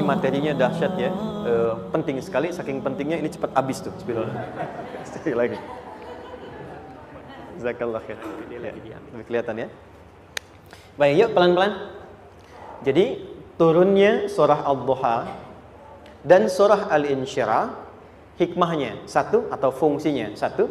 materinya dahsyat ya, penting sekali, saking pentingnya ini cepat habis tuh. Bismillah. Sekali lagi. Jazakallah khair. Ya, kelihatan ya. Baik, yuk pelan-pelan. Jadi turunnya surah Ad-Duha dan surah Al-Insyirah, hikmahnya satu atau fungsinya satu,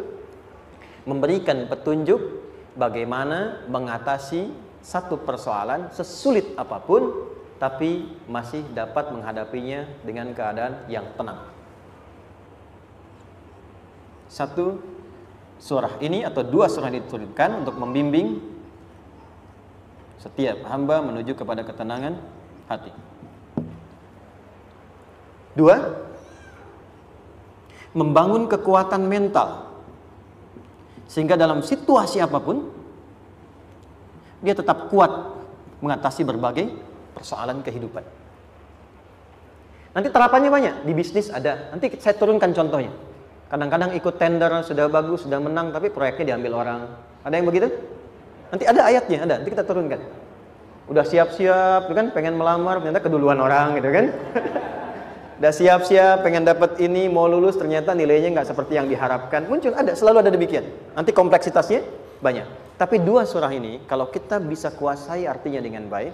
memberikan petunjuk bagaimana mengatasi satu persoalan sesulit apapun, tapi masih dapat menghadapinya dengan keadaan yang tenang. Satu surah ini atau dua surah ini diturunkan untuk membimbing setiap hamba menuju kepada ketenangan hati. Dua, membangun kekuatan mental sehingga dalam situasi apapun dia tetap kuat mengatasi berbagai persoalan kehidupan. Nanti terapannya banyak, di bisnis ada. Nanti saya turunkan contohnya. Kadang-kadang ikut tender, sudah bagus, sudah menang, tapi proyeknya diambil orang. Ada yang begitu? Nanti ada ayatnya, ada. Nanti kita turunkan. Udah siap-siap, kan? Pengen melamar, ternyata keduluan orang, gitu kan? Udah siap-siap, pengen dapat ini, mau lulus, ternyata nilainya nggak seperti yang diharapkan. Muncul, ada, selalu ada demikian. Nanti kompleksitasnya banyak. Tapi dua surah ini, kalau kita bisa kuasai artinya dengan baik,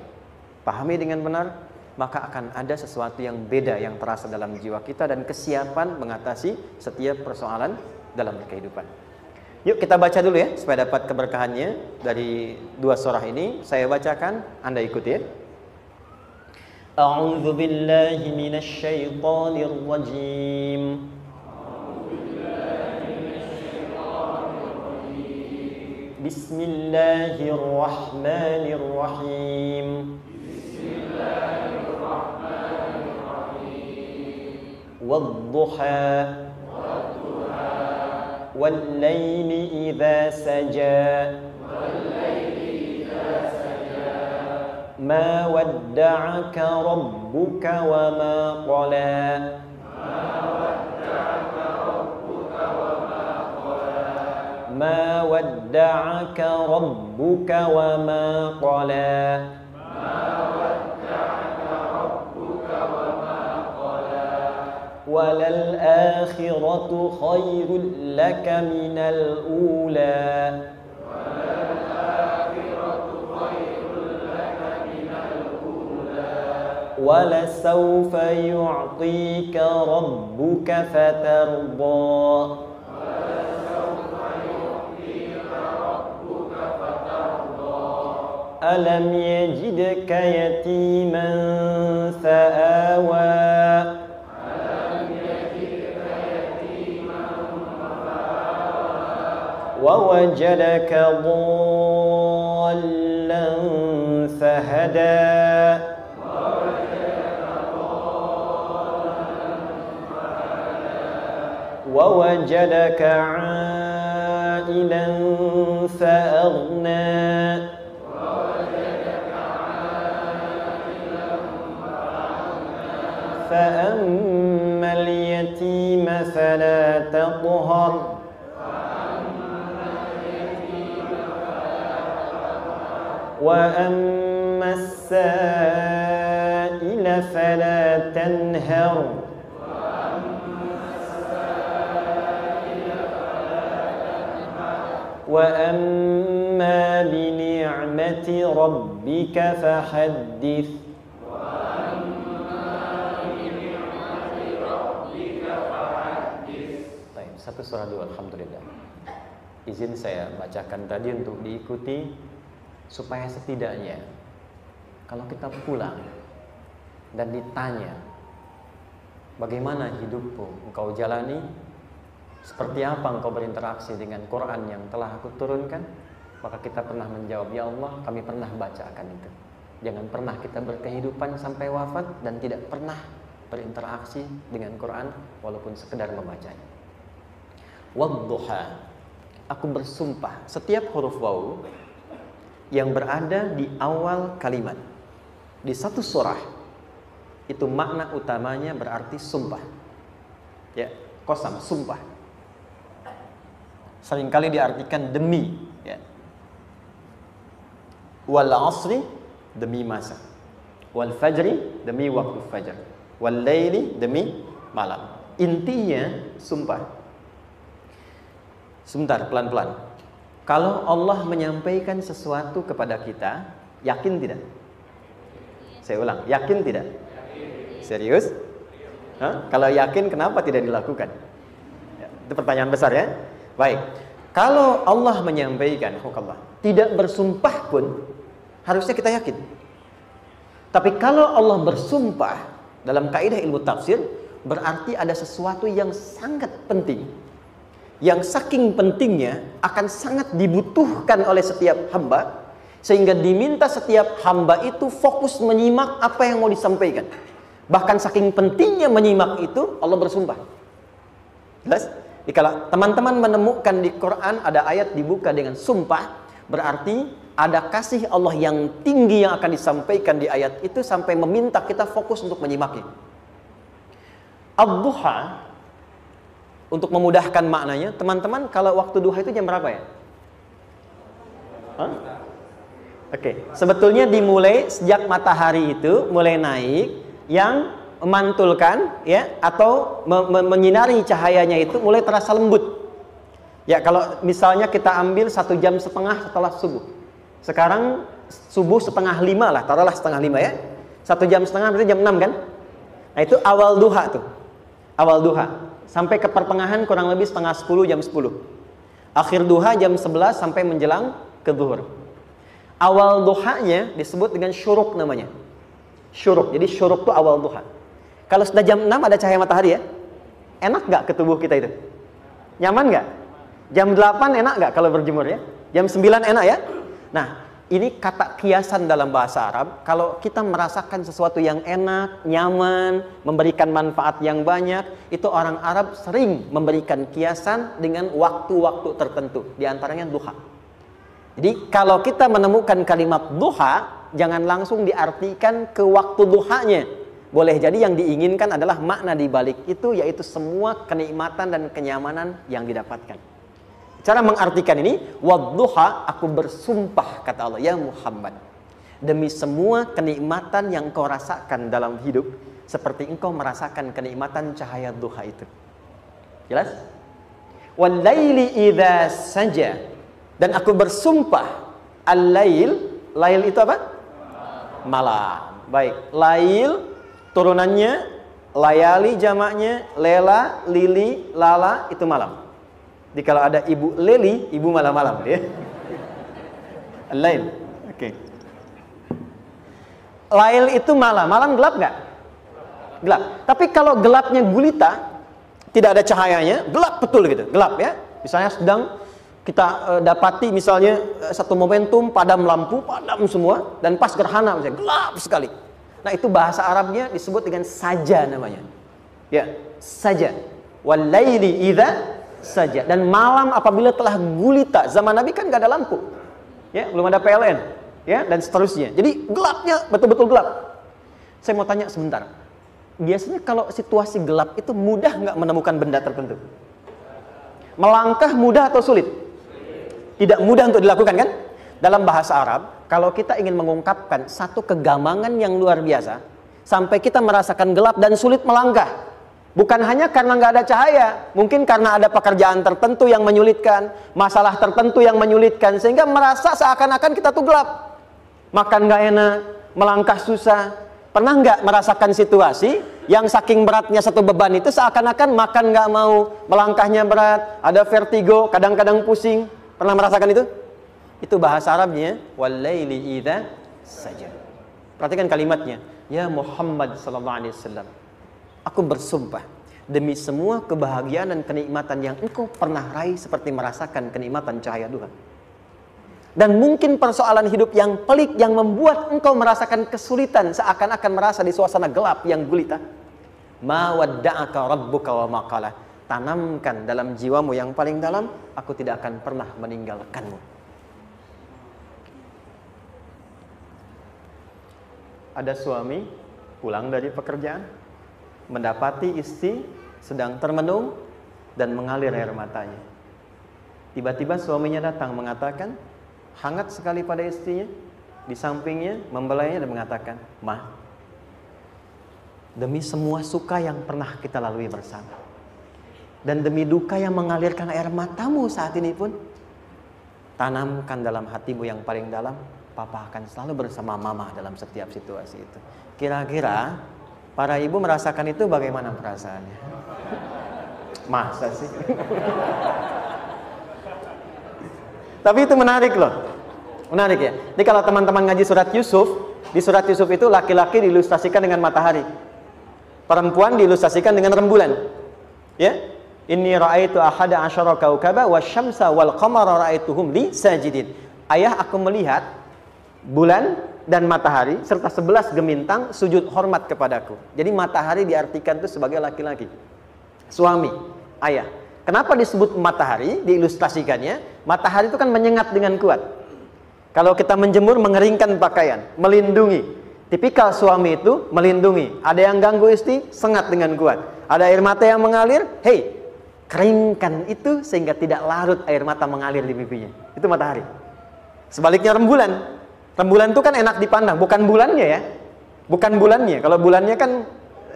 pahami dengan benar, maka akan ada sesuatu yang beda yang terasa dalam jiwa kita dan kesiapan mengatasi setiap persoalan dalam kehidupan. Yuk kita baca dulu ya, supaya dapat keberkahannya dari dua surah ini. Saya bacakan, Anda ikuti ya. A'udzu billahi minasy syaithanir rajim. Bismillahirrahmanirrahim. Wadduha والليل إذا سجى ما ودعك ربك وما قلى ما ودعك ربك وما قلى وللآخرة خير لك من الأولى ولسوف يعطيك ربك فترضى ألم يجدك يتيما فآوى ووجدك ضالا فهدى ووجدك عائلا فأغنى فأما اليتيم فلا تقهر وأما السائل فلا تنهر وأما بنعمة ربك فحدث. Satu surah dua, alhamdulillah. Izin saya bacakan tadi untuk diikuti supaya setidaknya kalau kita pulang dan ditanya bagaimana hidupmu engkau jalani, seperti apa engkau berinteraksi dengan Quran yang telah aku turunkan, maka kita pernah menjawab, ya Allah kami pernah bacakan itu. Jangan pernah kita berkehidupan sampai wafat dan tidak pernah berinteraksi dengan Quran walaupun sekedar membacanya. Wadduha, aku bersumpah, setiap huruf waw yang berada di awal kalimat di satu surah itu makna utamanya berarti sumpah. Ya, qasam, sumpah. Seringkali diartikan demi, ya. Wal asri, demi masa. Wal fajri, demi waktu fajar. Wal-laili, demi malam. Intinya sumpah. Sebentar, pelan-pelan. Kalau Allah menyampaikan sesuatu kepada kita, yakin tidak? Saya ulang, yakin tidak? Serius? Hah? Kalau yakin, kenapa tidak dilakukan? Ya, itu pertanyaan besar ya. Baik. Kalau Allah menyampaikan, tidak bersumpah pun harusnya kita yakin. Tapi kalau Allah bersumpah dalam kaidah ilmu tafsir, berarti ada sesuatu yang sangat penting, yang saking pentingnya akan sangat dibutuhkan oleh setiap hamba, sehingga diminta setiap hamba itu fokus menyimak apa yang mau disampaikan. Bahkan saking pentingnya menyimak itu, Allah bersumpah. Jelas? Jadi kalau teman-teman menemukan di Quran ada ayat dibuka dengan sumpah, berarti ada kasih Allah yang tinggi yang akan disampaikan di ayat itu sampai meminta kita fokus untuk menyimaknya. Ad-duha, untuk memudahkan maknanya, teman-teman kalau waktu duha itu jam berapa ya? Oke, sebetulnya dimulai sejak matahari itu mulai naik, yang memantulkan ya atau menyinari cahayanya itu mulai terasa lembut. Ya, kalau misalnya kita ambil 1,5 jam setelah subuh. Sekarang subuh 4:30 lah, taruhlah 4:30 ya. 1,5 jam berarti jam 6 kan? Nah, itu awal duha tuh. Awal duha. Sampai ke pertengahan kurang lebih 9:30, jam 10. Akhir duha jam 11 sampai menjelang ke zuhur. Awal duhanya disebut dengan syuruk namanya. Syuruk. Jadi syuruk itu awal duha. Kalau sudah jam 6 ada cahaya matahari ya, enak nggak ke tubuh kita itu? Nyaman nggak? Jam 8 enak nggak kalau berjemur ya? Jam 9 enak ya? Nah, ini kata kiasan dalam bahasa Arab. Kalau kita merasakan sesuatu yang enak, nyaman, memberikan manfaat yang banyak, itu orang Arab sering memberikan kiasan dengan waktu-waktu tertentu. Di antaranya duha. Jadi kalau kita menemukan kalimat duha, jangan langsung diartikan ke waktu duhanya. Boleh jadi yang diinginkan adalah makna di balik itu, yaitu semua kenikmatan dan kenyamanan yang didapatkan. Cara mengartikan ini, wadduha, aku bersumpah kata Allah, ya Muhammad, demi semua kenikmatan yang kau rasakan dalam hidup, seperti engkau merasakan kenikmatan cahaya duha itu. Jelas? Wal-laili idza saja, dan aku bersumpah, al-lail, lail itu apa? Malam. Baik, lail turunannya, layali jamaknya, lela, lili, lala, itu malam. Jadi kalau ada ibu leli, ibu malam-malam ya. Lail. Oke. Lail itu malam. Malam gelap nggak? Gelap. Tapi kalau gelapnya gulita, tidak ada cahayanya, gelap betul gitu. Gelap ya. Misalnya sedang kita dapati misalnya satu momentum padam lampu, padam semua, dan pas gerhana misalnya gelap sekali. Nah, itu bahasa Arabnya disebut dengan saja namanya. Ya, saja. Wal-laili idza saja. Dan malam apabila telah gulita. Zaman Nabi kan nggak ada lampu. Ya, belum ada PLN, ya, dan seterusnya. Jadi gelapnya betul-betul gelap. Saya mau tanya sebentar. Biasanya kalau situasi gelap itu mudah nggak menemukan benda tertentu? Melangkah mudah atau sulit? Tidak mudah untuk dilakukan kan? Dalam bahasa Arab, kalau kita ingin mengungkapkan satu kegamangan yang luar biasa, sampai kita merasakan gelap dan sulit melangkah, bukan hanya karena nggak ada cahaya, mungkin karena ada pekerjaan tertentu yang menyulitkan, masalah tertentu yang menyulitkan, sehingga merasa seakan-akan kita tuh gelap, makan nggak enak, melangkah susah. Pernah nggak merasakan situasi yang saking beratnya satu beban itu seakan-akan makan nggak mau, melangkahnya berat, ada vertigo, kadang-kadang pusing. Pernah merasakan itu? Itu bahasa Arabnya wal-laili idza saja. Perhatikan kalimatnya, ya Muhammad sallallahu alaihi wasallam, aku bersumpah demi semua kebahagiaan dan kenikmatan yang engkau pernah raih, seperti merasakan kenikmatan cahaya duha. Dan mungkin persoalan hidup yang pelik yang membuat engkau merasakan kesulitan, seakan-akan merasa di suasana gelap yang gulita. Ma wadda'aka rabbuka wa ma qala. Tanamkan dalam jiwamu yang paling dalam, aku tidak akan pernah meninggalkanmu. Ada suami pulang dari pekerjaan, mendapati istri sedang termenung dan mengalir air matanya. Tiba-tiba suaminya datang mengatakan, hangat sekali pada istrinya, di sampingnya membelainya dan mengatakan, "Ma, demi semua suka yang pernah kita lalui bersama, dan demi duka yang mengalirkan air matamu saat ini pun, tanamkan dalam hatimu yang paling dalam, papa akan selalu bersama mama dalam setiap situasi itu. Kira-kira para ibu merasakan itu bagaimana perasaannya? Masa sih? Tapi itu menarik loh. Menarik ya. Jadi kalau teman-teman ngaji surat Yusuf, di surat Yusuf itu laki-laki diilustrasikan dengan matahari, perempuan diilustrasikan dengan rembulan. Ya. Inni ra'aitu ahada asyara kaukaba wasyamsa wal qamara ra'aituhum li sajidin. Ayah, aku melihat bulan dan matahari serta 11 gemintang sujud hormat kepadaku. Jadi matahari diartikan itu sebagai laki-laki, suami, ayah. Kenapa disebut matahari? Diilustrasikannya, matahari itu kan menyengat dengan kuat. Kalau kita menjemur, mengeringkan pakaian, melindungi. Tipikal suami itu melindungi. Ada yang ganggu istri, sengat dengan kuat. Ada air mata yang mengalir, hey, keringkan itu sehingga tidak larut air mata mengalir di pipinya. Itu matahari. Sebaliknya rembulan. Rembulan itu kan enak dipandang, bukan bulannya ya. Bukan bulannya. Kalau bulannya kan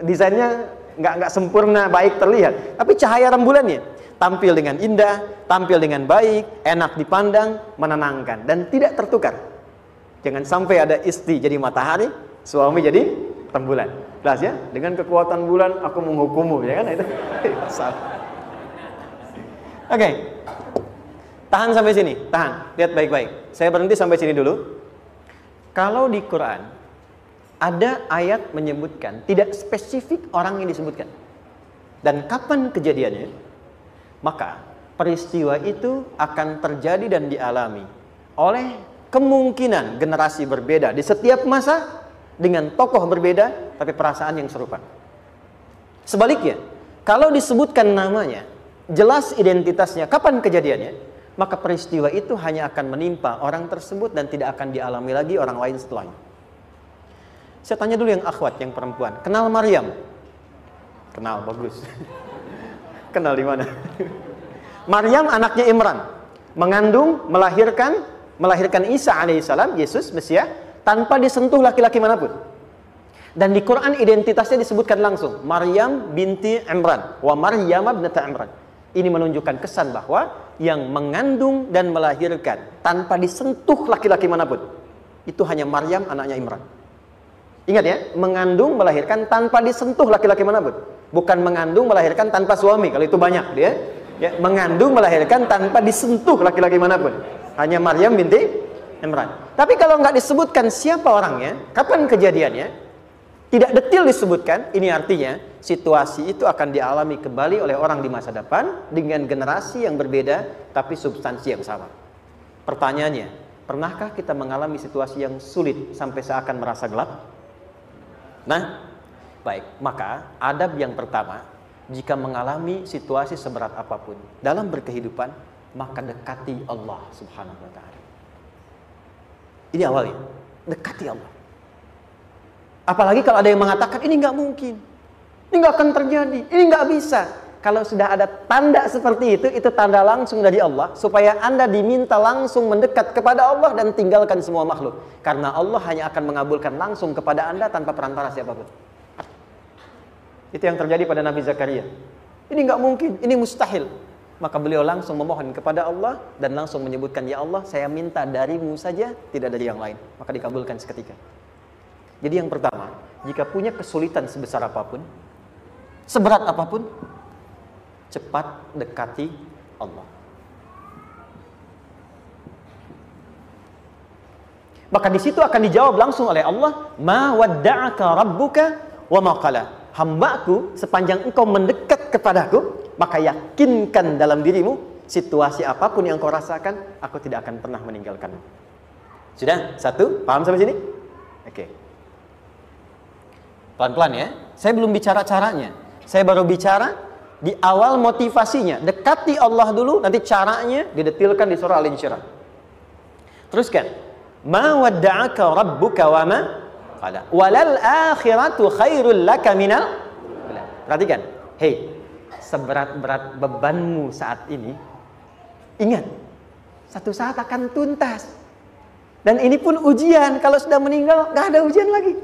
desainnya nggak sempurna, baik terlihat. Tapi cahaya rembulannya tampil dengan indah, tampil dengan baik, enak dipandang, menenangkan, dan tidak tertukar. Jangan sampai ada istri jadi matahari, suami jadi rembulan. Jelas ya? Dengan kekuatan bulan aku menghukummu, ya kan? Itu salah. Oke. Tahan sampai sini, tahan. Lihat baik-baik. Saya berhenti sampai sini dulu. Kalau di Quran ada ayat menyebutkan, tidak spesifik orang yang disebutkan dan kapan kejadiannya, maka peristiwa itu akan terjadi dan dialami oleh kemungkinan generasi berbeda di setiap masa dengan tokoh berbeda tapi perasaan yang serupa. Sebaliknya, kalau disebutkan namanya, jelas identitasnya, kapan kejadiannya, maka peristiwa itu hanya akan menimpa orang tersebut dan tidak akan dialami lagi orang lain setelahnya. Saya tanya dulu yang akhwat, yang perempuan. Kenal Maryam? Kenal, bagus. Kenal di mana? Maryam anaknya Imran. Mengandung, melahirkan Isa alaihissalam, Yesus, Mesias, tanpa disentuh laki-laki manapun. Dan di Quran identitasnya disebutkan langsung. Maryam binti Imran. Wa Maryam ibnata Imran. Ini menunjukkan kesan bahwa yang mengandung dan melahirkan tanpa disentuh laki-laki manapun, itu hanya Maryam anaknya Imran. Ingat ya, mengandung melahirkan tanpa disentuh laki-laki manapun. Bukan mengandung melahirkan tanpa suami, kalau itu banyak dia. Ya, mengandung melahirkan tanpa disentuh laki-laki manapun. Hanya Maryam binti Imran. Tapi kalau nggak disebutkan siapa orangnya, kapan kejadiannya, tidak detail disebutkan, ini artinya situasi itu akan dialami kembali oleh orang di masa depan dengan generasi yang berbeda tapi substansi yang sama. Pertanyaannya, pernahkah kita mengalami situasi yang sulit sampai seakan merasa gelap? Nah, baik, maka adab yang pertama, jika mengalami situasi seberat apapun dalam berkehidupan, maka dekati Allah Subhanahu wa ta'ala. Ini awalnya, dekati Allah. Apalagi kalau ada yang mengatakan ini nggak mungkin, ini nggak akan terjadi, ini nggak bisa. Kalau sudah ada tanda seperti itu tanda langsung dari Allah supaya Anda diminta langsung mendekat kepada Allah dan tinggalkan semua makhluk. Karena Allah hanya akan mengabulkan langsung kepada Anda tanpa perantara siapapun. Itu yang terjadi pada Nabi Zakaria. Ini nggak mungkin, ini mustahil. Maka beliau langsung memohon kepada Allah dan langsung menyebutkan, ya Allah, saya minta darimu saja, tidak dari yang lain. Maka dikabulkan seketika. Jadi yang pertama, jika punya kesulitan sebesar apapun, seberat apapun, cepat dekati Allah. Maka di situ akan dijawab langsung oleh Allah, ma wadda'aka rabbuka wa ma qala. Hambaku, sepanjang engkau mendekat kepadaku, maka yakinkan dalam dirimu, situasi apapun yang kau rasakan, aku tidak akan pernah meninggalkanmu. Sudah? Satu? Paham sampai sini? Oke. Pelan-pelan ya. Saya belum bicara caranya. Saya baru bicara di awal motivasinya. Dekati Allah dulu, nanti caranya didetilkan di surah Al-Insyirah. Teruskan. Ma wadda'aka rabbuka wa ma qala. Walal akhiratu khairul laka minal. Perhatikan. Hei, seberat-berat bebanmu saat ini, ingat, satu saat akan tuntas. Dan ini pun ujian. Kalau sudah meninggal, gak ada ujian lagi.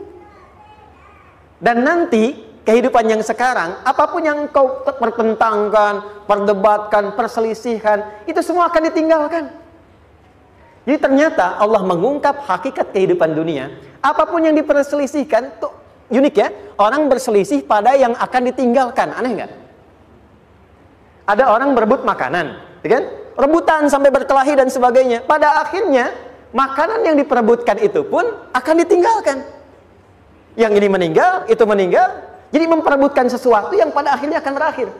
Dan nanti kehidupan yang sekarang, apapun yang kau pertentangkan, perdebatkan, perselisihkan, itu semua akan ditinggalkan. Jadi ternyata Allah mengungkap hakikat kehidupan dunia. Apapun yang diperselisihkan, tuh unik ya. Orang berselisih pada yang akan ditinggalkan. Aneh nggak? Ada orang berebut makanan, kan? Rebutan sampai berkelahi dan sebagainya. Pada akhirnya, makanan yang diperebutkan itu pun akan ditinggalkan. Yang ini meninggal, itu meninggal. Jadi memperebutkan sesuatu yang pada akhirnya akan berakhir.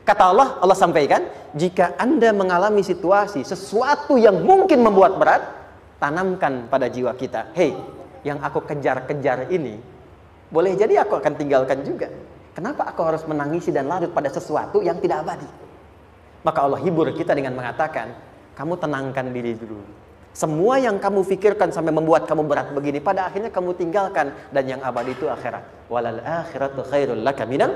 Kata Allah, Allah sampaikan, jika Anda mengalami situasi, sesuatu yang mungkin membuat berat, tanamkan pada jiwa kita, hei, yang aku kejar-kejar ini, boleh jadi aku akan tinggalkan juga. Kenapa aku harus menangisi dan larut pada sesuatu yang tidak abadi? Maka Allah hibur kita dengan mengatakan, kamu tenangkan diri dulu. Semua yang kamu pikirkan sampai membuat kamu berat begini, pada akhirnya kamu tinggalkan. Dan yang abadi itu akhirat. Walal akhiratu khairul laka minal.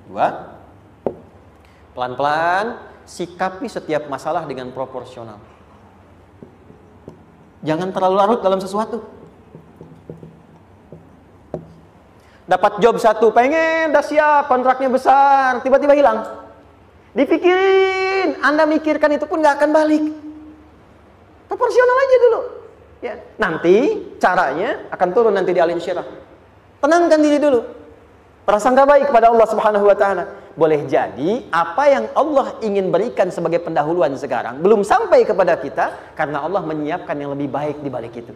Dua, pelan-pelan sikapi setiap masalah dengan proporsional. Jangan terlalu larut dalam sesuatu. Dapat job satu, pengen, udah siap, kontraknya besar, tiba-tiba hilang. Dipikirin, Anda mikirkan itu pun gak akan balik. Proporsional aja dulu. Ya. Nanti caranya akan turun nanti di Al Insyirah. Tenangkan diri dulu. Prasangka baik kepada Allah Subhanahu wa taala. Boleh jadi apa yang Allah ingin berikan sebagai pendahuluan sekarang belum sampai kepada kita karena Allah menyiapkan yang lebih baik di balik itu.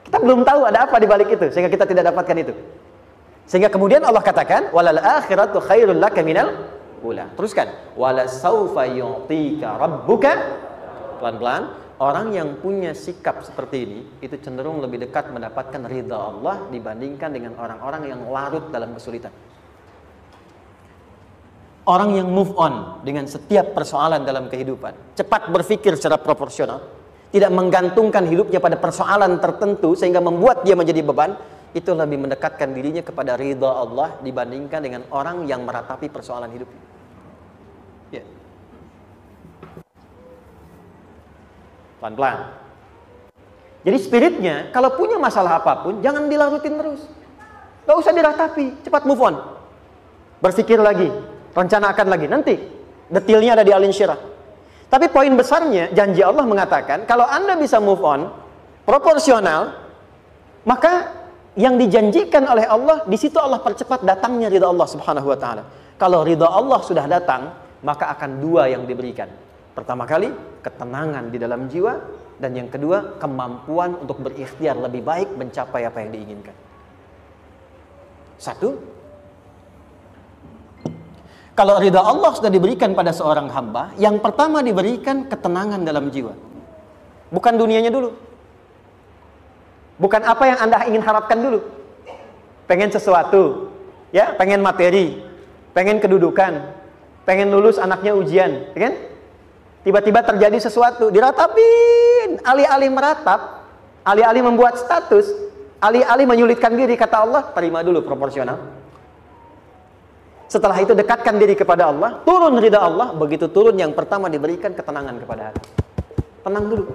Kita belum tahu ada apa di balik itu sehingga kita tidak dapatkan itu. Sehingga kemudian Allah katakan walal akhiratu khairul laka minal ula. Teruskan wala saufa yu'tika rabbuka. Pelan-pelan. Orang yang punya sikap seperti ini itu cenderung lebih dekat mendapatkan ridha Allah dibandingkan dengan orang-orang yang larut dalam kesulitan. Orang yang move on dengan setiap persoalan dalam kehidupan, cepat berpikir secara proporsional, tidak menggantungkan hidupnya pada persoalan tertentu sehingga membuat dia menjadi beban, itu lebih mendekatkan dirinya kepada ridha Allah dibandingkan dengan orang yang meratapi persoalan hidupnya. Ya. Pelan-pelan. Jadi spiritnya, kalau punya masalah apapun, jangan dilarutin terus. Gak usah diratapi, cepat move on. Berpikir lagi, rencanakan lagi. Nanti, detailnya ada di Al Insyirah. Tapi poin besarnya, janji Allah mengatakan, kalau Anda bisa move on, proporsional, maka yang dijanjikan oleh Allah, di situ Allah percepat datangnya ridha Allah Subhanahu wa taala. Kalau ridha Allah sudah datang, maka akan dua yang diberikan. Pertama kali, ketenangan di dalam jiwa. Dan yang kedua, kemampuan untuk berikhtiar lebih baik mencapai apa yang diinginkan. Satu, kalau ridha Allah sudah diberikan pada seorang hamba, yang pertama diberikan ketenangan dalam jiwa. Bukan dunianya dulu. Bukan apa yang Anda ingin harapkan dulu. Pengen sesuatu, ya, pengen materi, pengen kedudukan, pengen lulus anaknya ujian, ya kan? Tiba-tiba terjadi sesuatu, diratapin, alih-alih meratap, alih-alih membuat status, alih-alih menyulitkan diri, kata Allah, terima dulu proporsional. Setelah itu dekatkan diri kepada Allah, turun ridha Allah, begitu turun yang pertama diberikan ketenangan kepada hati. Tenang dulu.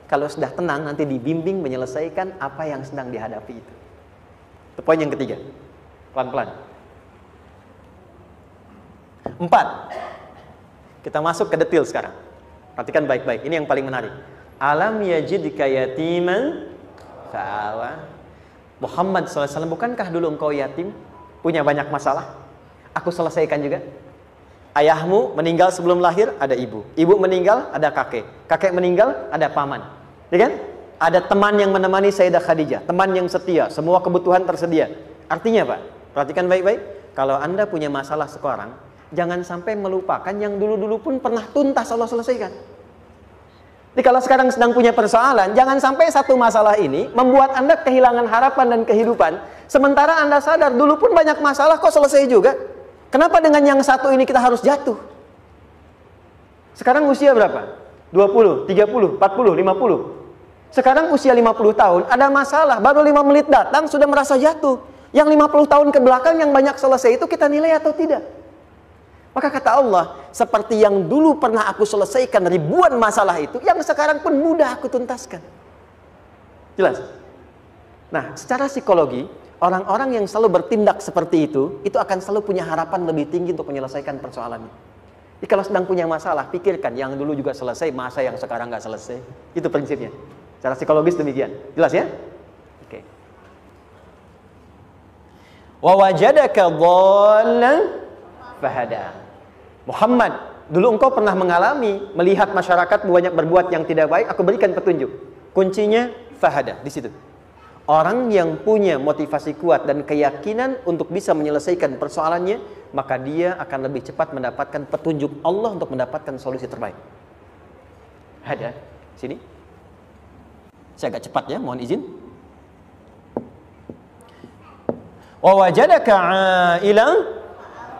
Kalau sudah tenang, nanti dibimbing menyelesaikan apa yang sedang dihadapi itu. Itu poin yang ketiga. Pelan-pelan. 4. Kita masuk ke detail sekarang. Perhatikan baik-baik. Ini yang paling menarik. Alam yajidka yatiman fa'awa. Muhammad SAW, bukankah dulu engkau yatim? Punya banyak masalah? Aku selesaikan juga. Ayahmu meninggal sebelum lahir, ada ibu. Ibu meninggal, ada kakek. Kakek meninggal, ada paman. Ya kan? Ada teman yang menemani Sayyidah Khadijah. Teman yang setia. Semua kebutuhan tersedia. Artinya Pak, perhatikan baik-baik. Kalau Anda punya masalah sekarang, jangan sampai melupakan yang dulu-dulu pun pernah tuntas Allah selesaikan. Jadi kalau sekarang sedang punya persoalan, jangan sampai satu masalah ini membuat Anda kehilangan harapan dan kehidupan. Sementara Anda sadar dulu pun banyak masalah kok selesai juga. Kenapa dengan yang satu ini kita harus jatuh? Sekarang usia berapa? 20, 30, 40, 50. Sekarang usia 50 tahun, ada masalah, baru 5 menit datang sudah merasa jatuh. Yang 50 tahun ke belakang yang banyak selesai itu kita nilai atau tidak? Maka kata Allah, seperti yang dulu pernah aku selesaikan ribuan masalah itu, yang sekarang pun mudah aku tuntaskan. Jelas? Nah, secara psikologi, orang-orang yang selalu bertindak seperti itu akan selalu punya harapan lebih tinggi untuk menyelesaikan persoalannya. Jadi kalau sedang punya masalah, pikirkan yang dulu juga selesai, masa yang sekarang nggak selesai. Itu prinsipnya. Secara psikologis demikian. Jelas ya? Oke. Wa wajadaka dhallan fahada. Muhammad, dulu engkau pernah mengalami melihat masyarakat banyak berbuat yang tidak baik, aku berikan petunjuk. Kuncinya fahada di situ. Orang yang punya motivasi kuat dan keyakinan untuk bisa menyelesaikan persoalannya, maka dia akan lebih cepat mendapatkan petunjuk Allah untuk mendapatkan solusi terbaik. Ada sini. Saya agak cepat ya, mohon izin. Wa wajadaka 'ailan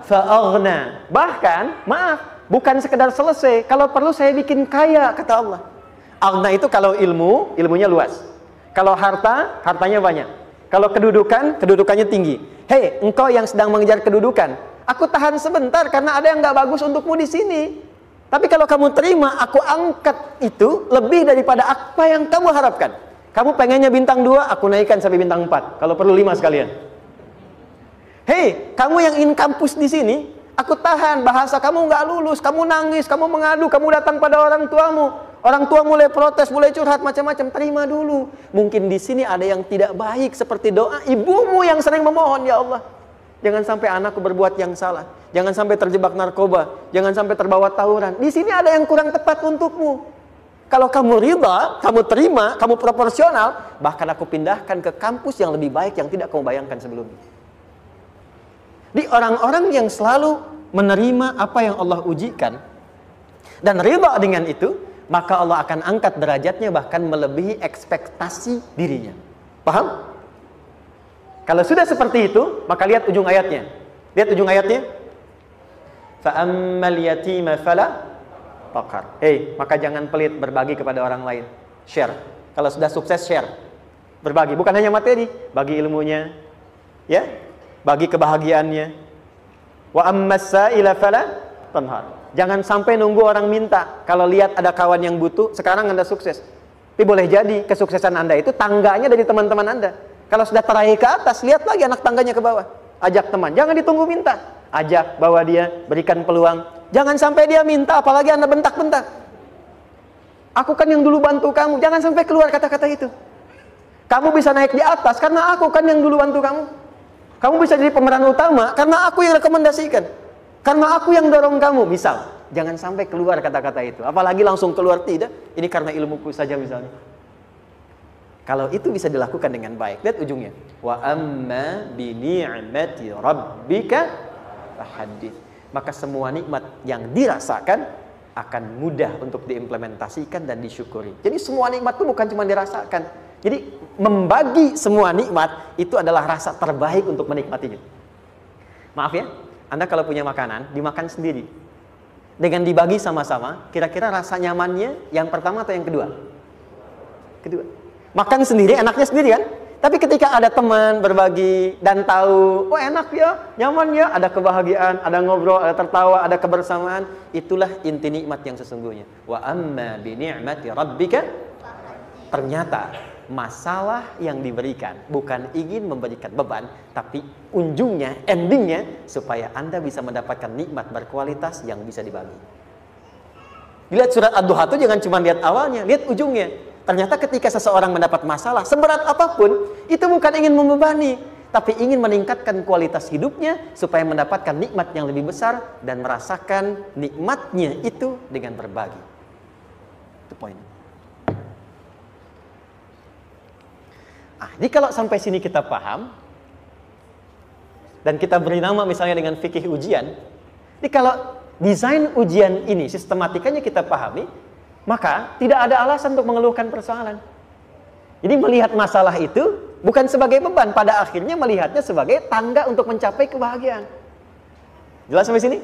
fa'aghna. Bahkan, maaf, bukan sekedar selesai, kalau perlu saya bikin kaya, kata Allah. Aghna itu kalau ilmunya luas. Kalau harta, hartanya banyak. Kalau kedudukan, kedudukannya tinggi. Hei, engkau yang sedang mengejar kedudukan, aku tahan sebentar karena ada yang nggak bagus untukmu di sini. Tapi kalau kamu terima, aku angkat itu lebih daripada apa yang kamu harapkan. Kamu pengennya bintang 2, aku naikkan sampai bintang 4. Kalau perlu 5 sekalian. Hei, kamu yang ingin kampus di sini, aku tahan. Bahasa kamu nggak lulus, kamu nangis, kamu mengadu, kamu datang pada orang tuamu. Orang tua mulai protes, mulai curhat macam-macam. Terima dulu. Mungkin di sini ada yang tidak baik seperti doa ibumu yang sering memohon, ya Allah, jangan sampai anakku berbuat yang salah. Jangan sampai terjebak narkoba. Jangan sampai terbawa tawuran. Di sini ada yang kurang tepat untukmu. Kalau kamu ridha, kamu terima, kamu proporsional, bahkan aku pindahkan ke kampus yang lebih baik yang tidak kamu bayangkan sebelumnya. Di orang-orang yang selalu menerima apa yang Allah ujikan dan ridha dengan itu, maka Allah akan angkat derajatnya bahkan melebihi ekspektasi dirinya. Paham? Kalau sudah seperti itu, maka lihat ujung ayatnya. Lihat ujung ayatnya. Fa'ammal yatima fala taqhar. Maka jangan pelit berbagi kepada orang lain. Share. Kalau sudah sukses, share. Berbagi, bukan hanya materi, bagi ilmunya, ya, bagi kebahagiaannya. Wa ammas sa'ila fala tanhar. Jangan sampai nunggu orang minta. Kalau lihat ada kawan yang butuh, sekarang Anda sukses. Tapi boleh jadi kesuksesan Anda itu tangganya dari teman-teman Anda. Kalau sudah teraih ke atas, lihat lagi anak tangganya ke bawah. Ajak teman, jangan ditunggu minta. Ajak, bawa dia, berikan peluang. Jangan sampai dia minta, apalagi Anda bentak-bentak. Aku kan yang dulu bantu kamu. Jangan sampai keluar kata-kata itu. Kamu bisa naik di atas karena aku kan yang dulu bantu kamu. Kamu bisa jadi pemeran utama karena aku yang rekomendasikan. Karena aku yang dorong kamu, misal. Jangan sampai keluar kata-kata itu. Apalagi langsung keluar, tidak. Ini karena ilmuku saja misalnya. Kalau itu bisa dilakukan dengan baik. Lihat ujungnya. Wa amma bi ni'mati rabbika fahaddits. Maka semua nikmat yang dirasakan akan mudah untuk diimplementasikan dan disyukuri. Jadi semua nikmat itu bukan cuma dirasakan. Jadi membagi semua nikmat itu adalah rasa terbaik untuk menikmatinya. Maaf ya. Anda kalau punya makanan, dimakan sendiri. Dengan dibagi sama-sama, kira-kira rasa nyamannya yang pertama atau yang kedua? Kedua. Makan sendiri, enaknya sendiri kan? Tapi ketika ada teman berbagi dan tahu, oh enak ya, nyaman ya, ada kebahagiaan, ada ngobrol, ada tertawa, ada kebersamaan, itulah inti nikmat yang sesungguhnya. Wa amma bi ni'mati rabbika. Ternyata masalah yang diberikan bukan ingin memberikan beban, tapi ujungnya, endingnya supaya Anda bisa mendapatkan nikmat berkualitas yang bisa dibagi. Lihat surat Ad-Duha itu jangan cuma lihat awalnya, lihat ujungnya. Ternyata ketika seseorang mendapat masalah seberat apapun, itu bukan ingin membebani, tapi ingin meningkatkan kualitas hidupnya supaya mendapatkan nikmat yang lebih besar dan merasakan nikmatnya itu dengan berbagi. Itu poinnya. Jadi kalau sampai sini kita paham dan kita beri nama misalnya dengan fikih ujian, jadi kalau desain ujian ini sistematikanya kita pahami, maka tidak ada alasan untuk mengeluhkan persoalan. Jadi melihat masalah itu bukan sebagai beban, pada akhirnya melihatnya sebagai tangga untuk mencapai kebahagiaan. Jelas sampai sini?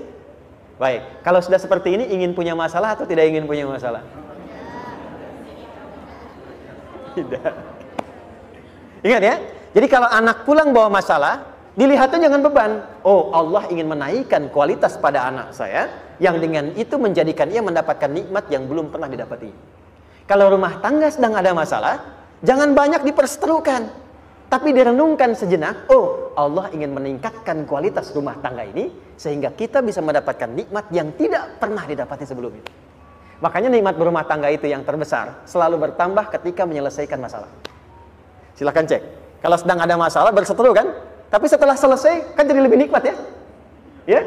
Baik, kalau sudah seperti ini ingin punya masalah atau tidak ingin punya masalah? Tidak. Ingat ya, jadi kalau anak pulang bawa masalah, dilihatnya jangan beban. Oh, Allah ingin menaikkan kualitas pada anak saya, yang dengan itu menjadikan ia mendapatkan nikmat yang belum pernah didapati. Kalau rumah tangga sedang ada masalah, jangan banyak diperseterukan. Tapi direnungkan sejenak, oh Allah ingin meningkatkan kualitas rumah tangga ini sehingga kita bisa mendapatkan nikmat yang tidak pernah didapati sebelumnya. Makanya nikmat berumah tangga itu yang terbesar selalu bertambah ketika menyelesaikan masalah. Silahkan cek. Kalau sedang ada masalah berseteru kan? Tapi setelah selesai kan jadi lebih nikmat ya? Ya?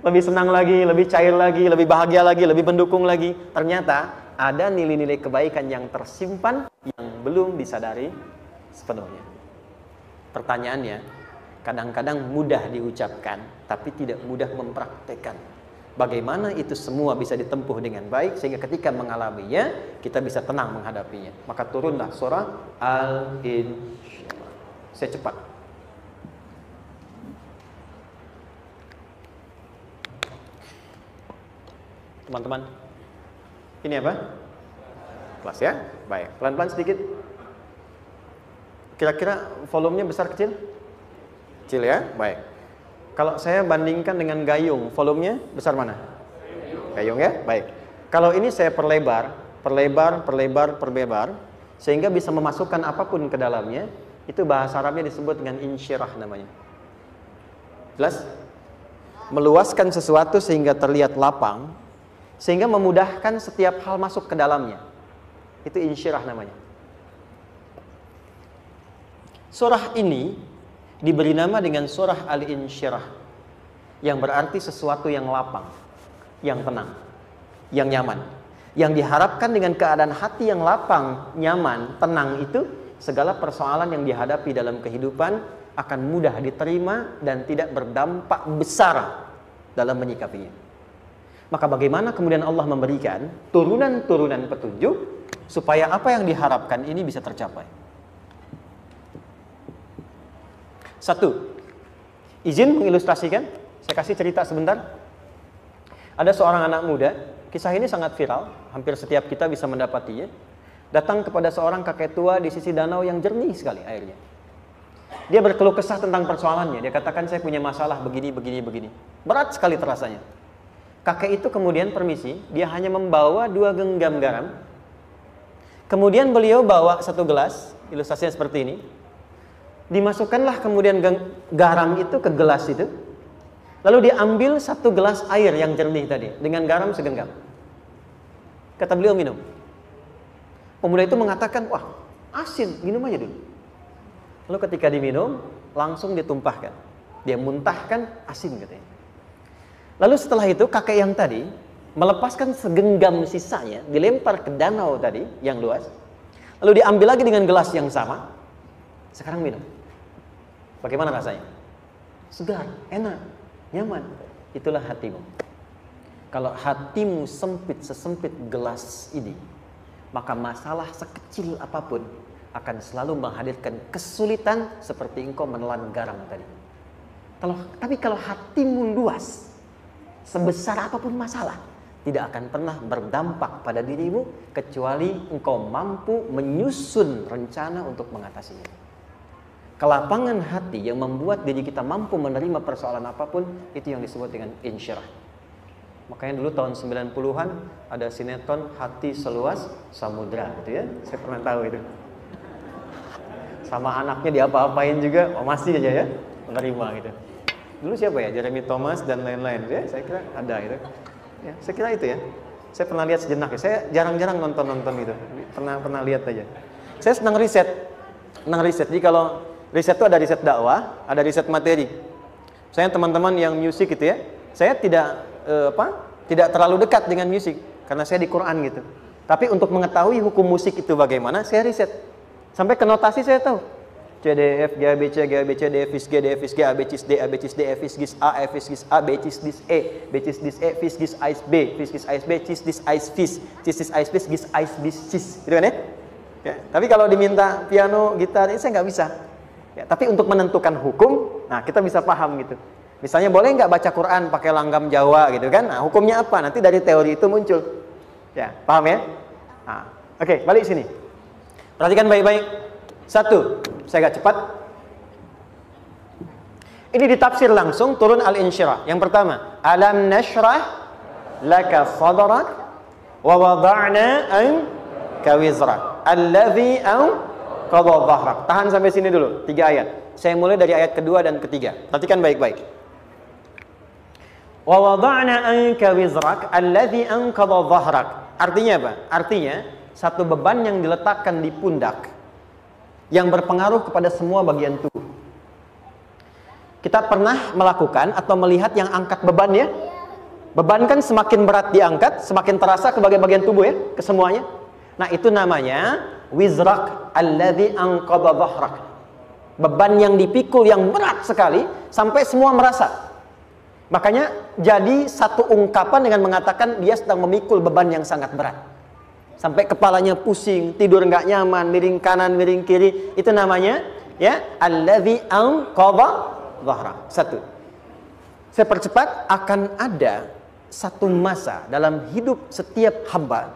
Lebih senang lagi, lebih cair lagi, lebih bahagia lagi, lebih mendukung lagi. Ternyata ada nilai-nilai kebaikan yang tersimpan yang belum disadari sepenuhnya. Pertanyaannya, kadang-kadang mudah diucapkan, tapi tidak mudah mempraktekkan. Bagaimana itu semua bisa ditempuh dengan baik, sehingga ketika mengalaminya, kita bisa tenang menghadapinya. Maka turunlah surah Al-Insyirah. Saya cepat. Teman-teman, ini apa? Kelas ya? Baik, pelan-pelan sedikit. Kira-kira volumenya besar kecil? Kecil ya? Baik. Kalau saya bandingkan dengan gayung, volumenya besar mana? Gayung ya? Baik. Kalau ini saya perlebar, sehingga bisa memasukkan apapun ke dalamnya, itu bahasa Arabnya disebut dengan insyirah namanya. Jelas? Meluaskan sesuatu sehingga terlihat lapang, sehingga memudahkan setiap hal masuk ke dalamnya. Itu insyirah namanya. Surah ini diberi nama dengan surah Al-Insyirah, yang berarti sesuatu yang lapang, yang tenang, yang nyaman. Yang diharapkan dengan keadaan hati yang lapang, nyaman, tenang itu, segala persoalan yang dihadapi dalam kehidupan akan mudah diterima dan tidak berdampak besar dalam menyikapinya. Maka bagaimana kemudian Allah memberikan turunan-turunan petunjuk supaya apa yang diharapkan ini bisa tercapai? Satu, izin mengilustrasikan. Saya kasih cerita sebentar. Ada seorang anak muda, kisah ini sangat viral, hampir setiap kita bisa mendapatinya. Datang kepada seorang kakek tua di sisi danau yang jernih sekali airnya. Dia berkeluh kesah tentang persoalannya. Dia katakan, saya punya masalah begini. Berat sekali terasanya. Kakek itu kemudian permisi, dia hanya membawa 2 genggam garam. Kemudian beliau bawa 1 gelas, ilustrasinya seperti ini. Dimasukkanlah kemudian garam itu ke gelas itu. Lalu diambil 1 gelas air yang jernih tadi dengan garam segenggam. Kata beliau, minum. Pemuda itu mengatakan, wah asin, minum aja dulu. Lalu ketika diminum, langsung ditumpahkan. Dia muntahkan asin katanya. Lalu setelah itu kakek yang tadi melepaskan segenggam sisanya, dilempar ke danau tadi yang luas. Lalu diambil lagi dengan gelas yang sama. Sekarang minum. Bagaimana rasanya? Segar, enak, nyaman. Itulah hatimu. Kalau hatimu sempit sesempit gelas ini, maka masalah sekecil apapun akan selalu menghadirkan kesulitan seperti engkau menelan garam tadi. Tapi kalau hatimu luas, sebesar apapun masalah, tidak akan pernah berdampak pada dirimu kecuali engkau mampu menyusun rencana untuk mengatasinya. Kelapangan hati yang membuat diri kita mampu menerima persoalan apapun, itu yang disebut dengan insyirah. Makanya dulu tahun 90-an ada sinetron Hati Seluas Samudra gitu ya. Saya pernah tahu itu. Sama anaknya diapa-apain juga, oh masih aja ya menerima gitu. Dulu siapa ya? Jeremy Thomas dan lain-lain ya. Saya kira ada gitu. Ya, saya kira itu ya. Saya pernah lihat sejenak ya. Saya jarang-jarang nonton itu. Pernah lihat aja. Saya senang riset. Jadi kalau riset itu ada riset dakwah, ada riset materi. Saya teman-teman yang musik gitu ya, saya tidak terlalu dekat dengan musik karena saya di Quran gitu. Tapi untuk mengetahui hukum musik itu bagaimana, saya riset. Sampai ke notasi saya tahu. C D F G A B C G A B C D F G D F G A B C D A B C D F G A F G A B C D E B C D E F G Ais B F G Ais B C D Ais Fis C D Ais Fis G Ais Bis Cis, gitu kan ya? Ya, tapi kalau diminta piano, gitar, ini saya nggak bisa. Ya, tapi untuk menentukan hukum, nah kita bisa paham gitu. Misalnya boleh nggak baca Quran pakai langgam Jawa gitu kan? Nah hukumnya apa? Nanti dari teori itu muncul. Ya, paham ya? Nah, oke, balik sini. Perhatikan baik-baik. 1, saya agak cepat. Ini ditafsir langsung turun Al-Insyirah. Yang pertama, alam nashrah laka sadrak wa wada'na anka wizrak alladhi qadha dhahrak. Tahan sampai sini dulu, 3 ayat. Saya mulai dari ayat kedua dan ketiga. Perhatikan baik-baik. Wa wada'na anka wizrak alladhi anqadha dhahrak. Artinya apa? Artinya satu beban yang diletakkan di pundak yang berpengaruh kepada semua bagian tubuh. Kita pernah melakukan atau melihat yang angkat beban ya? Beban kan semakin berat diangkat, semakin terasa ke bagian-bagian tubuh ya, ke semuanya. Nah, itu namanya wizrak alladzi anqadha dhahrak. Beban yang dipikul yang berat sekali sampai semua merasa. Makanya jadi satu ungkapan dengan mengatakan dia sedang memikul beban yang sangat berat. Sampai kepalanya pusing, tidur nggak nyaman, miring kanan, miring kiri. Itu namanya ya alladzi anqadha dhahrak. Satu. Saya percepat, akan ada satu masa dalam hidup setiap hamba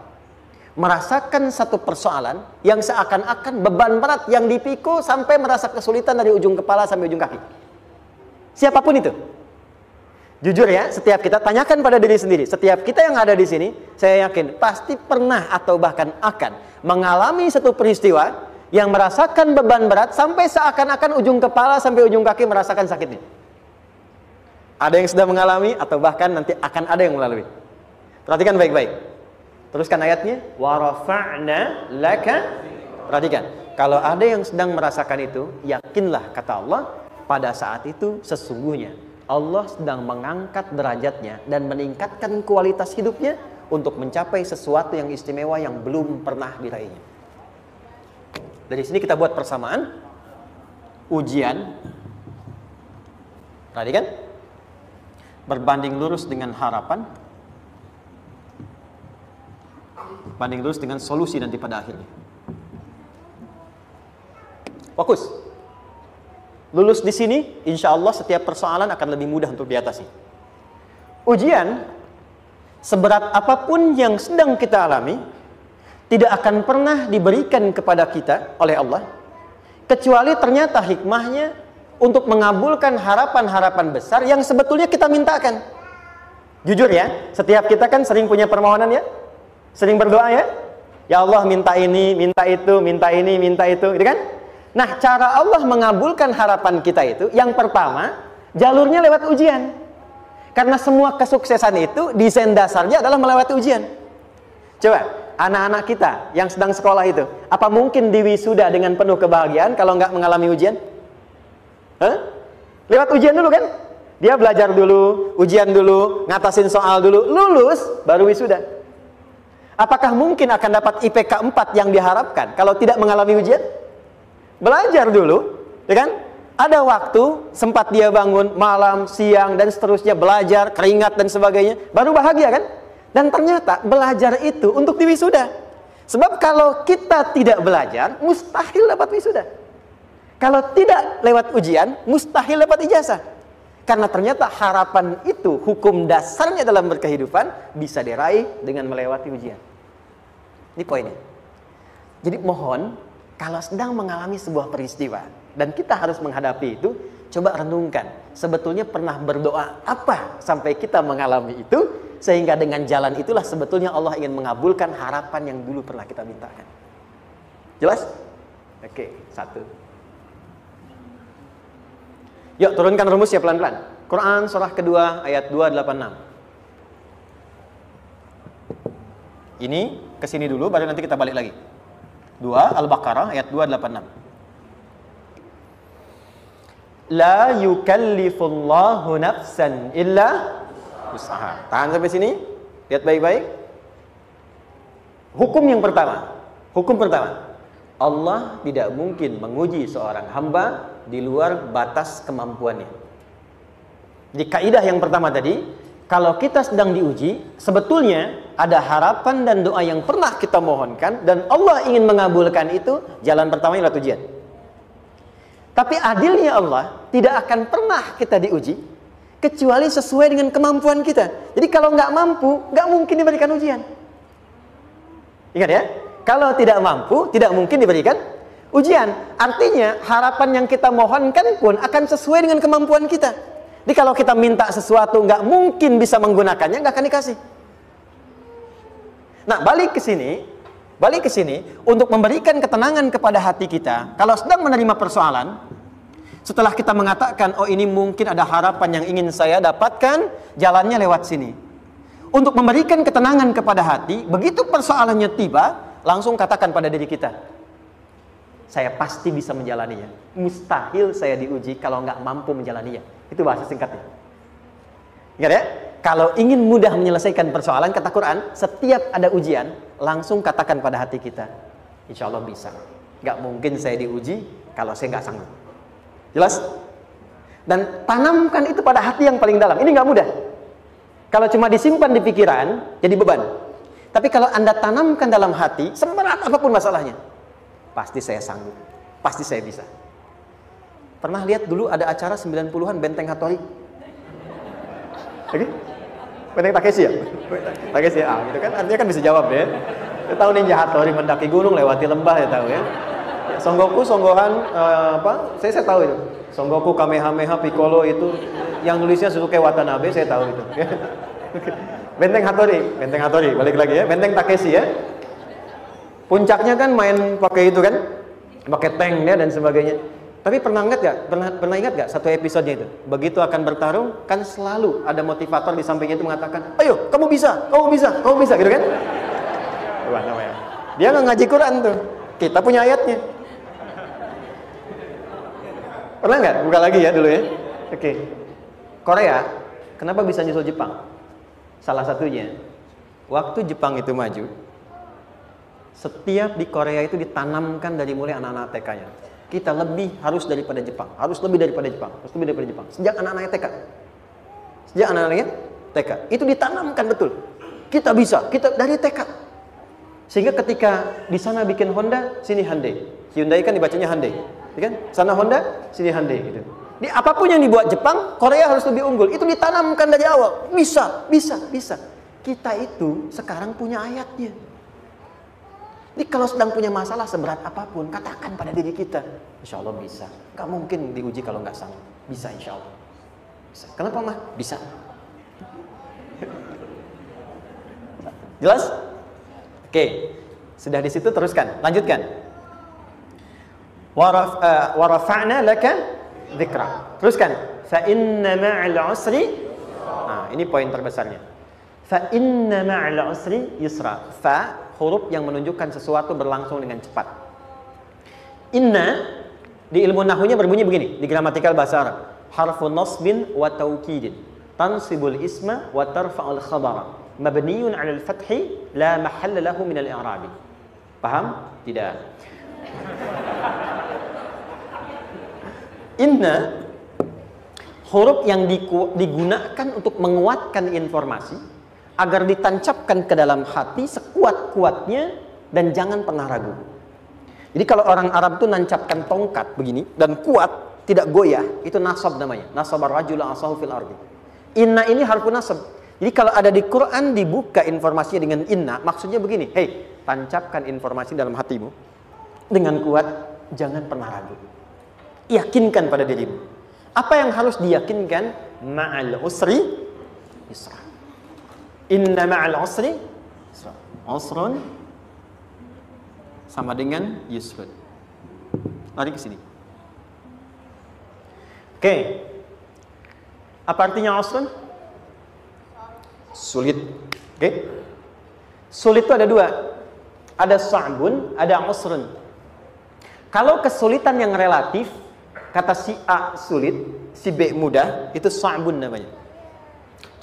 merasakan satu persoalan yang seakan-akan beban berat yang dipikul sampai merasa kesulitan dari ujung kepala sampai ujung kaki. Siapapun itu. Jujur ya, setiap kita tanyakan pada diri sendiri. Setiap kita yang ada di sini, saya yakin pasti pernah atau bahkan akan mengalami satu peristiwa yang merasakan beban berat sampai seakan-akan ujung kepala sampai ujung kaki merasakan sakitnya. Ada yang sudah mengalami atau bahkan nanti akan ada yang melalui. Perhatikan baik-baik. Teruskan ayatnya. Wa rafa'na laka. Perhatikan. Kalau ada yang sedang merasakan itu, yakinlah kata Allah, pada saat itu sesungguhnya Allah sedang mengangkat derajatnya dan meningkatkan kualitas hidupnya untuk mencapai sesuatu yang istimewa yang belum pernah diraihnya. Dari sini kita buat persamaan. Ujian. Perhatikan. Berbanding lurus dengan harapan, banding lurus dengan solusi nanti pada akhirnya. Fokus. Lulus di sini, insya Allah setiap persoalan akan lebih mudah untuk diatasi. Ujian, seberat apapun yang sedang kita alami, tidak akan pernah diberikan kepada kita oleh Allah, kecuali ternyata hikmahnya untuk mengabulkan harapan-harapan besar yang sebetulnya kita mintakan. Jujur ya, setiap kita kan sering punya permohonan ya, sering berdoa ya. Ya Allah minta ini, minta itu, minta ini, minta itu, gitu kan? Nah, cara Allah mengabulkan harapan kita itu, yang pertama, jalurnya lewat ujian. Karena semua kesuksesan itu, desain dasarnya adalah melewati ujian. Coba, anak-anak kita yang sedang sekolah itu, apa mungkin diwisuda dengan penuh kebahagiaan kalau nggak mengalami ujian? Lewat ujian dulu kan? Dia belajar dulu, ujian dulu, ngatasin soal dulu, lulus, baru wisuda. Apakah mungkin akan dapat IPK 4 yang diharapkan kalau tidak mengalami ujian? Belajar dulu, ya kan? Ada waktu, sempat dia bangun, malam, siang, dan seterusnya, belajar, keringat, dan sebagainya, baru bahagia kan? Dan ternyata belajar itu untuk diwisuda. Sebab kalau kita tidak belajar, mustahil dapat wisuda. Kalau tidak lewat ujian, mustahil dapat ijazah. Karena ternyata harapan itu, hukum dasarnya dalam berkehidupan, bisa diraih dengan melewati ujian. Ini poinnya. Jadi mohon, kalau sedang mengalami sebuah peristiwa, dan kita harus menghadapi itu, coba renungkan. Sebetulnya pernah berdoa apa sampai kita mengalami itu, sehingga dengan jalan itulah sebetulnya Allah ingin mengabulkan harapan yang dulu pernah kita mintakan. Jelas? Oke, satu. Yuk turunkan rumusnya pelan-pelan. Quran surah kedua ayat 286. Ini kesini dulu baru nanti kita balik lagi. 2 Al-Baqarah ayat 286. La yukallifullahu nafsan illa wus'aha. Tahan sampai sini. Lihat baik-baik. Hukum yang pertama. Hukum pertama. Allah tidak mungkin menguji seorang hamba di luar batas kemampuannya. Di kaidah yang pertama tadi, kalau kita sedang diuji, sebetulnya ada harapan dan doa yang pernah kita mohonkan dan Allah ingin mengabulkan itu, jalan pertama adalah ujian. Tapi adilnya Allah tidak akan pernah kita diuji kecuali sesuai dengan kemampuan kita. Jadi kalau nggak mampu, nggak mungkin diberikan ujian. Ingat ya, kalau tidak mampu, tidak mungkin diberikan ujian. Artinya harapan yang kita mohonkan pun akan sesuai dengan kemampuan kita. Jadi kalau kita minta sesuatu nggak mungkin bisa menggunakannya, nggak akan dikasih. Nah balik ke sini, balik ke sini untuk memberikan ketenangan kepada hati kita. Kalau sedang menerima persoalan, setelah kita mengatakan, oh ini mungkin ada harapan yang ingin saya dapatkan, jalannya lewat sini. Untuk memberikan ketenangan kepada hati, begitu persoalannya tiba, langsung katakan pada diri kita, saya pasti bisa menjalaninya. Mustahil saya diuji kalau nggak mampu menjalaninya. Itu bahasa singkatnya. Ingat ya? Kalau ingin mudah menyelesaikan persoalan, kata Quran, setiap ada ujian, langsung katakan pada hati kita, insya Allah bisa. Nggak mungkin saya diuji kalau saya nggak sanggup. Jelas? Dan tanamkan itu pada hati yang paling dalam. Ini nggak mudah. Kalau cuma disimpan di pikiran, jadi beban. Tapi kalau Anda tanamkan dalam hati, seberat apapun masalahnya, pasti saya sanggup, pasti saya bisa. Pernah lihat dulu ada acara 90-an Benteng Hattori? Oke? Benteng Takeshi ya? Takeshi ya, gitu kan, artinya kan bisa jawab ya. Kita tahu Ninja Hattori mendaki gunung, lewati lembah, ya tahu ya. Son Goku, Son Gohan, saya tahu itu. Son Goku, Kamehameha, Piccolo itu, yang nulisnya Suzuki Watanabe, saya tahu itu. Benteng Hattori, balik lagi ya. Benteng Takeshi ya. Puncaknya kan main pakai itu kan, pakai tank ya dan sebagainya. Tapi pernah ingat gak satu episodenya itu? Begitu akan bertarung, kan selalu ada motivator di sampingnya itu mengatakan, ayo kamu bisa, gitu kan? Dia nggak ngaji Quran tuh, kita punya ayatnya. Pernah nggak? Buka lagi ya dulu ya. Oke. Korea, kenapa bisa nyusul Jepang? Salah satunya, waktu Jepang itu maju, setiap di Korea itu ditanamkan dari mulai anak-anak TK-nya. Kita harus lebih daripada Jepang. Sejak anak-anaknya TK. Itu ditanamkan betul. Kita bisa, kita dari TK. Sehingga ketika di sana bikin Honda, sini Hyundai. Hyundai kan dibacanya Hyundai, ya kan? Sana Honda, sini Hyundai gitu. Di apapun yang dibuat Jepang, Korea harus lebih unggul. Itu ditanamkan dari awal. Bisa. Kita itu sekarang punya ayatnya. Jadi kalau sedang punya masalah seberat apapun, katakan pada diri kita, insya Allah bisa. Gak mungkin diuji kalau nggak sanggup. Bisa insya Allah. Bisa. Kenapa mah? Bisa. Jelas? Oke. Sudah di situ teruskan. Lanjutkan. Warafa'na laka dzikra. Teruskan. Fa inna ma'al usri. Nah, ini poin terbesarnya. Fa inna ma'al usri yusra. Fa huruf yang menunjukkan sesuatu berlangsung dengan cepat. Inna di ilmu nahwunya berbunyi begini, di gramatikal bahasa Arab. Harfun nasbin wa taukidin. Tansibul isma wa tarfa'ul khabara. Mabniyun 'alal fathi la mahalla lahu min al-i'rabi. Paham? Tidak. Inna huruf yang digunakan untuk menguatkan informasi agar ditancapkan ke dalam hati sekuat-kuatnya dan jangan pernah ragu. Jadi kalau orang Arab itu nancapkan tongkat begini dan kuat, tidak goyah, itu nasab namanya. Nasabar rajula asahu fil ardi. Inna ini harfu nasab. Jadi kalau ada di Quran dibuka informasinya dengan inna, maksudnya begini, hei, tancapkan informasi dalam hatimu dengan kuat, jangan pernah ragu. Yakinkan pada dirimu. Apa yang harus diyakinkan? Ma'al usri yusra. Inna ma'al usri yusra. Usrun sama dengan yusrun. Lari ke sini. Oke. Apa artinya usrun? Sulit. Oke. Sulit itu ada dua. Ada sa'bun, ada usrun. Kalau kesulitan yang relatif, kata si A sulit, si B mudah, itu sa'bun namanya.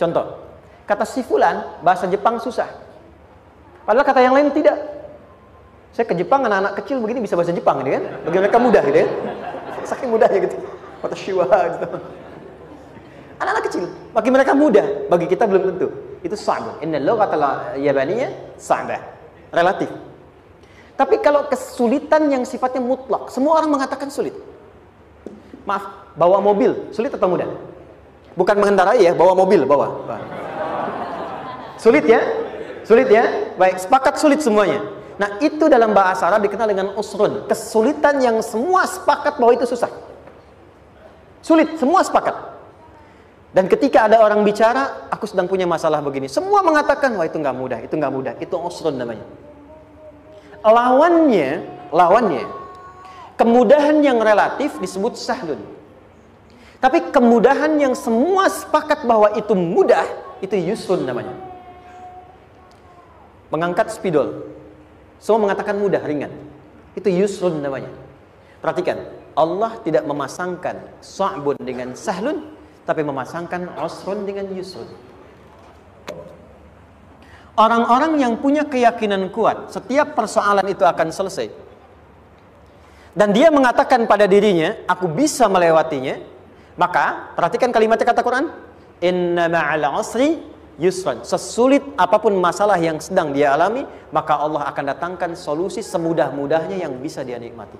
Contoh. Kata si fulan, bahasa Jepang susah. Padahal kata yang lain tidak. Saya ke Jepang, anak-anak kecil begini bisa bahasa Jepang gitu kan. Bagi mereka mudah gitu ya. Saking mudahnya gitu. Kata shiwa gitu. Anak-anak kecil, bagi mereka mudah, bagi kita belum tentu. Itu sa'bun. Inna lughatal yabaniyya sa'bah. Relatif. Tapi kalau kesulitan yang sifatnya mutlak, semua orang mengatakan sulit. Maaf, bawa mobil, sulit atau mudah? Bukan mengendarai ya, bawa mobil, bawa. Sulit ya? Sulit ya? Baik, sepakat sulit semuanya. Nah, itu dalam bahasa Arab dikenal dengan usrun. Kesulitan yang semua sepakat bahwa itu susah. Sulit, semua sepakat. Dan ketika ada orang bicara, aku sedang punya masalah begini. Semua mengatakan, wah itu nggak mudah, itu nggak mudah. Itu usrun namanya. Lawannya, kemudahan yang relatif disebut sahlun. Tapi kemudahan yang semua sepakat bahwa itu mudah, itu yusrun namanya. Mengangkat spidol, semua mengatakan mudah, ringan. Itu yusrun namanya. Perhatikan, Allah tidak memasangkan sa'bun dengan sahlun, tapi memasangkan usrun dengan yusrun. Orang-orang yang punya keyakinan kuat, setiap persoalan itu akan selesai. Dan dia mengatakan pada dirinya, aku bisa melewatinya. Maka, perhatikan kalimatnya kata Quran, inna ma'al usri yusran. Sesulit apapun masalah yang sedang dia alami, maka Allah akan datangkan solusi semudah-mudahnya yang bisa dia nikmati.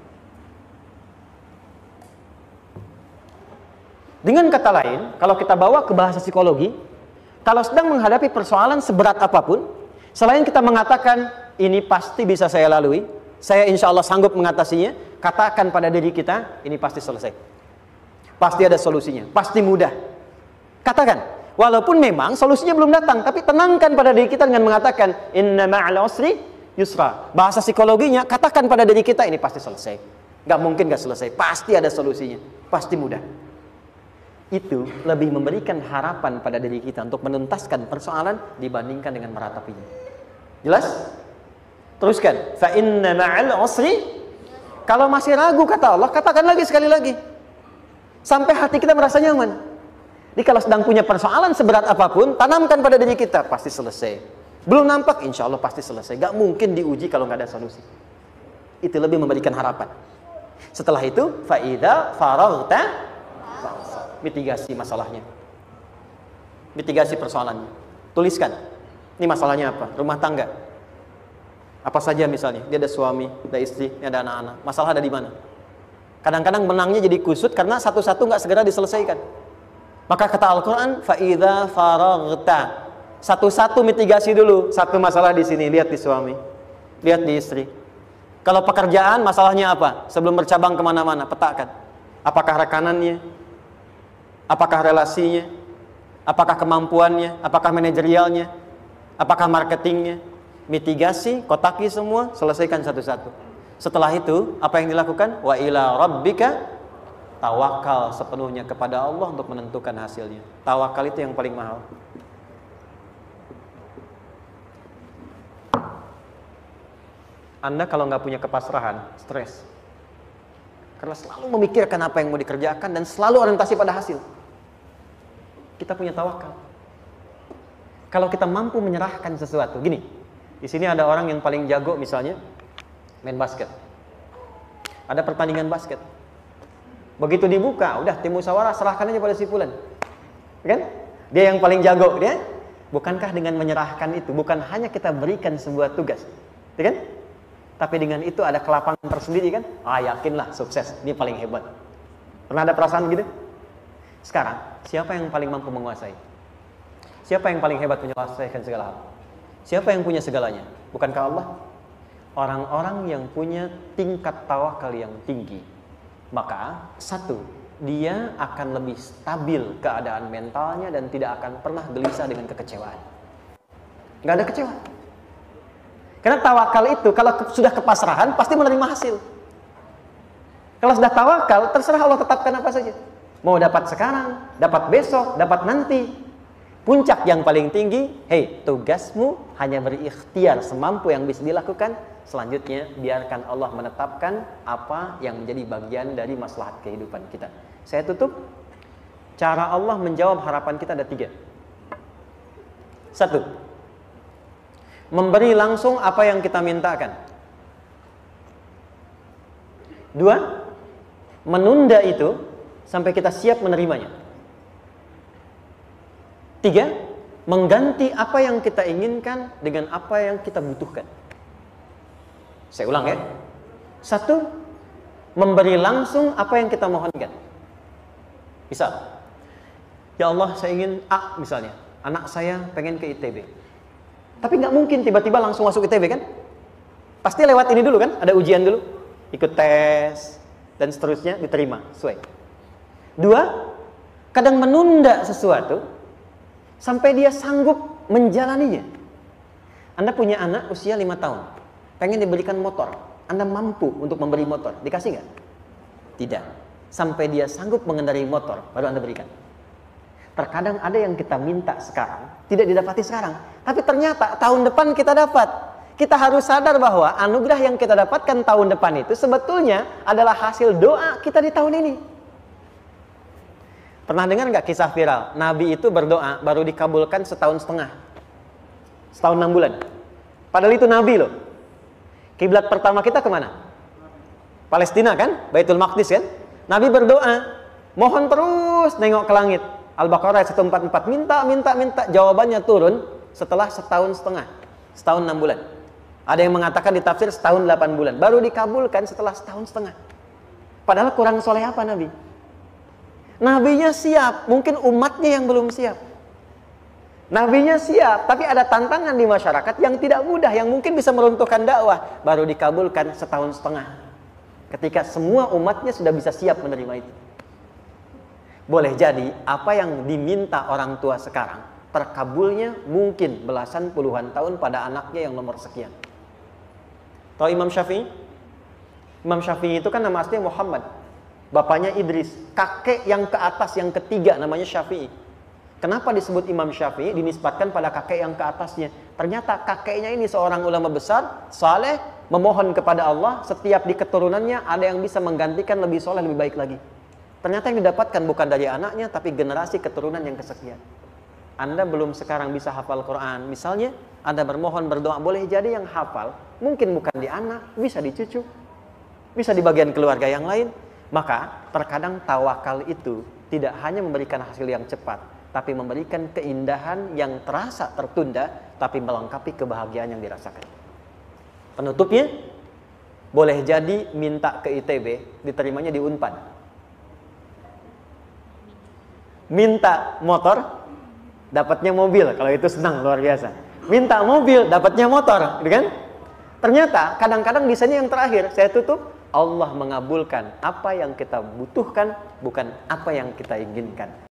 Dengan kata lain, kalau kita bawa ke bahasa psikologi, kalau sedang menghadapi persoalan seberat apapun, selain kita mengatakan, ini pasti bisa saya lalui, saya insya Allah sanggup mengatasinya, katakan pada diri kita, ini pasti selesai. Pasti ada solusinya, pasti mudah. Katakan, walaupun memang solusinya belum datang, tapi tenangkan pada diri kita dengan mengatakan inna ma'al usri yusra. Bahasa psikologinya, katakan pada diri kita ini pasti selesai. Gak mungkin gak selesai, pasti ada solusinya, pasti mudah. Itu lebih memberikan harapan pada diri kita untuk menuntaskan persoalan dibandingkan dengan meratapinya. Jelas? Teruskan, fa inna ma'al usri. Kalau masih ragu kata Allah, katakan lagi sekali lagi. Sampai hati kita merasa nyaman. Jadi kalau sedang punya persoalan seberat apapun, tanamkan pada diri kita, pasti selesai. Belum nampak, insya Allah pasti selesai. Gak mungkin diuji kalau gak ada solusi. Itu lebih memberikan harapan. Setelah itu, fa'idha faraghta, mitigasi masalahnya. Mitigasi persoalannya. Tuliskan. Ini masalahnya apa? Rumah tangga. Apa saja misalnya. Dia ada suami, ada istri, ada anak-anak. Masalah ada di mana? Kadang-kadang menangnya jadi kusut karena satu-satu nggak segera diselesaikan. Maka kata Al-Quran, fa'idha faraghta. Satu-satu mitigasi dulu. Satu masalah di sini, lihat di suami, lihat di istri. Kalau pekerjaan, masalahnya apa? Sebelum bercabang kemana-mana, petakan. Apakah rekanannya? Apakah relasinya? Apakah kemampuannya? Apakah manajerialnya? Apakah marketingnya? Mitigasi, kotaki semua, selesaikan satu-satu. Setelah itu, apa yang dilakukan? Wa ila rabbika, tawakal sepenuhnya kepada Allah untuk menentukan hasilnya. Tawakal itu yang paling mahal. Anda kalau nggak punya kepasrahan, stres. Karena selalu memikirkan apa yang mau dikerjakan dan selalu orientasi pada hasil. Kita punya tawakal. Kalau kita mampu menyerahkan sesuatu, gini. Di sini ada orang yang paling jago misalnya main basket. Ada pertandingan basket. Begitu dibuka, udah tim musyawarah serahkan aja pada si fulan. Kan? Dia yang paling jago, dia. Bukankah dengan menyerahkan itu bukan hanya kita berikan sebuah tugas, ya kan? Tapi dengan itu ada kelapangan tersendiri kan? Yakinlah sukses, ini paling hebat. Pernah ada perasaan gitu? Sekarang, siapa yang paling mampu menguasai? Siapa yang paling hebat menyelesaikan segala hal? Siapa yang punya segalanya? Bukankah Allah? Orang-orang yang punya tingkat tawakal yang tinggi, maka satu, dia akan lebih stabil keadaan mentalnya dan tidak akan pernah gelisah dengan kekecewaan. Nggak ada kecewa. Karena tawakal itu kalau sudah kepasrahan pasti menerima hasil. Kalau sudah tawakal, terserah Allah tetapkan apa saja. Mau dapat sekarang, dapat besok, dapat nanti. Puncak yang paling tinggi, tugasmu hanya berikhtiar semampu yang bisa dilakukan. Selanjutnya, biarkan Allah menetapkan apa yang menjadi bagian dari maslahat kehidupan kita. Saya tutup. Cara Allah menjawab harapan kita ada 3. 1. Memberi langsung apa yang kita mintakan. 2. Menunda itu sampai kita siap menerimanya. 3. Mengganti apa yang kita inginkan dengan apa yang kita butuhkan. Saya ulang ya. 1. Memberi langsung apa yang kita mohonkan. Misal, ya Allah saya ingin A misalnya. Anak saya pengen ke ITB. Tapi nggak mungkin tiba-tiba langsung masuk ITB kan? Pasti lewat ini dulu kan? Ada ujian dulu. Ikut tes dan seterusnya diterima. Sesuai. 2. Kadang menunda sesuatu sampai dia sanggup menjalaninya. Anda punya anak usia 5 tahun. pengen diberikan motor, Anda mampu untuk memberi motor, dikasih nggak? Tidak. Sampai dia sanggup mengendarai motor, baru Anda berikan. Terkadang ada yang kita minta sekarang, tidak didapati sekarang. Tapi ternyata tahun depan kita dapat. Kita harus sadar bahwa anugerah yang kita dapatkan tahun depan itu sebetulnya adalah hasil doa kita di tahun ini. Pernah dengar nggak kisah viral? Nabi itu berdoa baru dikabulkan setahun setengah. Setahun 6 bulan. Padahal itu Nabi loh. Kiblat pertama kita kemana? Palestina kan? Baitul Maqdis kan? Nabi berdoa, mohon terus nengok ke langit. Al-Baqarah 144, minta. Jawabannya turun setelah setahun setengah. Setahun 6 bulan. Ada yang mengatakan di tafsir setahun 8 bulan. Baru dikabulkan setelah setahun setengah. Padahal kurang soleh apa Nabi? Nabinya siap, mungkin umatnya yang belum siap. Nabinya siap, tapi ada tantangan di masyarakat yang tidak mudah, yang mungkin bisa meruntuhkan dakwah. Baru dikabulkan setahun setengah. Ketika semua umatnya sudah bisa siap menerima itu. Boleh jadi apa yang diminta orang tua sekarang, terkabulnya mungkin belasan puluhan tahun pada anaknya yang nomor sekian. Tahu Imam Syafi'i? Imam Syafi'i itu kan nama aslinya Muhammad. Bapaknya Idris. Kakek yang ke atas, yang ketiga namanya Syafi'i. Kenapa disebut Imam Syafi'i? Dinisbatkan pada kakek yang ke atasnya. Ternyata kakeknya ini seorang ulama besar, saleh, memohon kepada Allah. Setiap di keturunannya ada yang bisa menggantikan lebih soleh, lebih baik lagi. Ternyata yang didapatkan bukan dari anaknya, tapi generasi keturunan yang kesekian. Anda belum sekarang bisa hafal Quran. Misalnya, Anda bermohon, berdoa, boleh jadi yang hafal, mungkin bukan di anak, bisa di cucu, bisa di bagian keluarga yang lain. Maka, terkadang tawakal itu tidak hanya memberikan hasil yang cepat, tapi memberikan keindahan yang terasa tertunda, tapi melengkapi kebahagiaan yang dirasakan. Penutupnya, boleh jadi minta ke ITB, diterimanya di Unpad. Minta motor, dapatnya mobil. Kalau itu senang, luar biasa. Minta mobil, dapatnya motor, gitu kan? Ternyata kadang-kadang desainnya yang terakhir, saya tutup, Allah mengabulkan apa yang kita butuhkan, bukan apa yang kita inginkan.